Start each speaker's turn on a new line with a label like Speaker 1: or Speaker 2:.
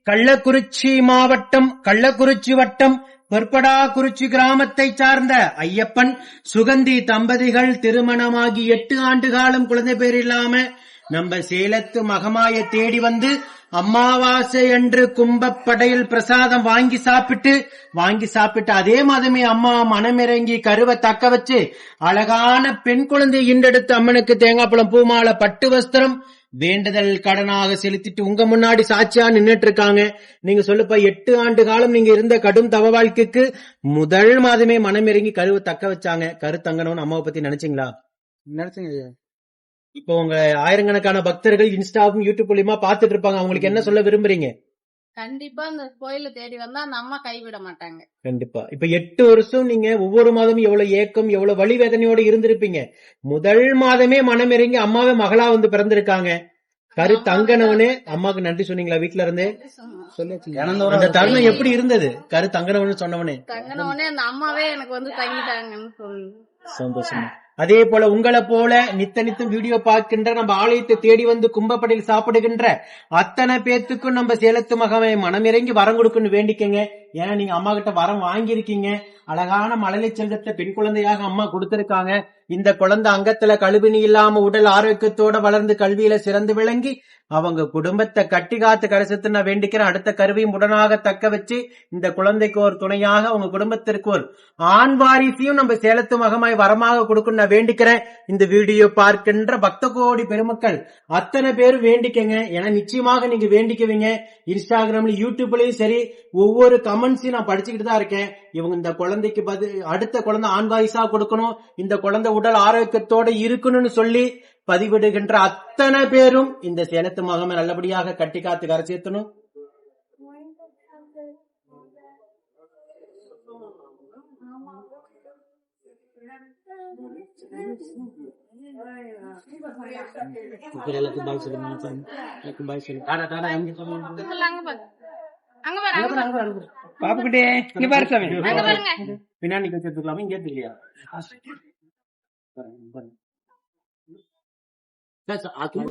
Speaker 1: கள்ளக்குறிச்சி மாவட்டம் கள்ளக்குறிச்சி வட்டம் பொற்படாக்குறிச்சி கிராமத்தை சார்ந்த ஐயப்பன் சுகந்தி தம்பதிகள் திருமணமாகி 8 ஆண்டு காலம் குழந்தை பேர் இல்லாம நம்ம சேலத்து மகமாய தேடி வந்து அமாவாசை அன்று கும்பப்படையில் பிரசாதம் வாங்கி சாப்பிட்டு அதே மாதமே அம்மா மனமிறங்கி கருவை தக்க வச்சு அழகான பெண் குழந்தை ஈண்டெடுத்து அம்மனுக்கு தேங்காய்பழம் பூமாலை பட்டு வஸ்திரம் வேண்டுதல் கடனாக செலுத்திட்டு உங்க முன்னாடி சாட்சியா நின்னுட்டு இருக்காங்க. நீங்க சொல்லுப்பா 8 ஆண்டு காலம் நீங்க இருந்த கடும் தவ வாழ்க்கைக்கு முதல் மாதமே மனமிறங்கி கருவை தக்க வச்சாங்க. கரு தங்கணும்னு அம்மாவை பத்தி நினைச்சீங்களா?
Speaker 2: நினைச்சீங்க.
Speaker 1: இப்போ உங்க ஆயிரக்கணக்கான பக்தர்கள் இன்ஸ்டாவும் யூடியூப் மூலியமா பாத்துட்டு இருப்பாங்க. அவங்களுக்கு என்ன சொல்ல விரும்புறீங்க?
Speaker 3: கண்டிப்பா இந்த கோயில தேடி வந்தா அந்த அம்மா கைவிட மாட்டாங்க.
Speaker 1: கண்டிப்பா. இப்ப 8 வருஷம் நீங்க ஒவ்வொரு மாதமும் எவ்வளவு ஏக்கம் எவ்வளவு வலி வேதனையோட இருந்திருப்பீங்க. முதல் மாதமே மனமிறங்கி அம்மாவே மகளா வந்து பிறந்திருக்காங்க. கரு தங்கனவனே அம்மாக்கு நன்றி சொன்னீங்களா வீட்டுல இருந்து? அந்த தருணம் எப்படி இருந்தது? கரு தங்கனவனு சொன்னவனே
Speaker 3: தங்கனவனே அந்த அம்மாவே எனக்கு வந்து தங்கிட்டாங்கன்னு சொல்லு.
Speaker 1: சந்தோஷம். அதே போல உங்களை போல நித்தம் வீடியோ பார்க்கின்ற நம்ம ஆலயத்தை தேடி வந்து கும்பப்படையில் சாப்பிடுகின்ற அத்தனை பேத்துக்கும் நம்ம சேலத்து மகமை மனமிறங்கி வரம் கொடுக்குன்னு வேண்டிக்கங்க. ஏன்னா நீங்க அம்மா கிட்ட வரம் வாங்கியிருக்கீங்க. அழகான மழலை செல்வத்தை பெண் குழந்தையாக அம்மா கொடுத்திருக்காங்க. இந்த குழந்தை அங்கத்துல கழுவினி இல்லாம உடல் ஆரோக்கியத்தோட வளர்ந்து கல்வியில சிறந்து விளங்கி அவங்க குடும்பத்தை கட்டி காத்து கடைசத்து நான் வேண்டிக்கிறேன். அடுத்த கருவையும் உடனாக தக்க வச்சு இந்த குழந்தைக்கு ஒரு துணையாக அவங்க குடும்பத்திற்கு ஒரு ஆண் வாரிசையும் நம்ம சேலத்து மகமாய் வரமாக கொடுக்கணும் நான் வேண்டிக்கிறேன். இந்த வீடியோ பார்க்கின்ற பக்த கோடி பெருமக்கள் அத்தனை பேரும் வேண்டிக்கங்க. ஏன்னா நிச்சயமாக நீங்க வேண்டிக்குவீங்க. இன்ஸ்டாகிராம்ல யூடியூப்லயும் சரி ஒவ்வொரு கமெண்ட்ஸையும் நான் படிச்சுக்கிட்டு தான் இருக்கேன். இவங்க இந்த குழந்தைக்கு அடுத்த குழந்தை ஆண் வாரிசா கொடுக்கணும், இந்த குழந்தை உடல் ஆரோக்கியத்தோட இருக்கணும்னு சொல்லி பதிவிடுகின்ற அத்தனை பேரும் இந்த சேலத்து மகமை நல்லபடியாக கட்டி காத்து கரை சேர்த்தணும்.
Speaker 2: பாப்புக்கிட்டே இங்க பாரு சாமி.
Speaker 1: பின்னாடி வச்சிருக்கலாமா? இங்க இல்லையா? அது